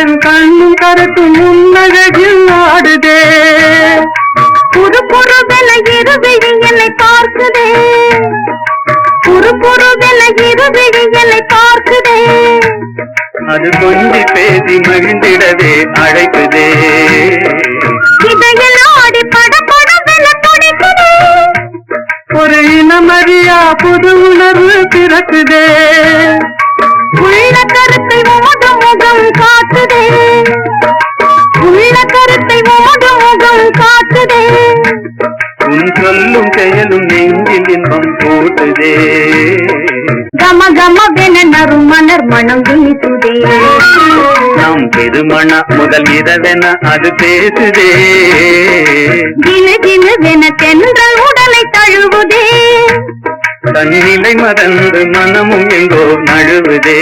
என் கண்ணும் கருத்தும் முன்னழகில் ஆடுதே. புது புருவென இருவிழி என்னை பார்க்குதே. புது புருவென இருவிழி என்னை பார்க்குதே. அது கொஞ்சி பேசி மகிழ்ந்திடவே அழைக்குதே. இதையில் ஆடி படபடவென துடிக்குதே. ஒரு இனமறியா புது உணர்வு பிறக்குதே. உள்ள கருத்தை ஓடும் முகம் காட்டுதே. உள்ள கருத்தை ஓடும் முகம் காட்டுதே. உன் சொல்லும் செயலும் நெஞ்சில் இன்பம் போட்டுதே. கம கமவென நறுமணர் மனம் வீசுதே. நாம் திருமண முதல் இரவென அது பேசுதே. ஜினு ஜினுவென தென்றல் உடலை தழுவுதே. தன்னிலை மறந்து மனமும் எங்கோ நழுவுதே.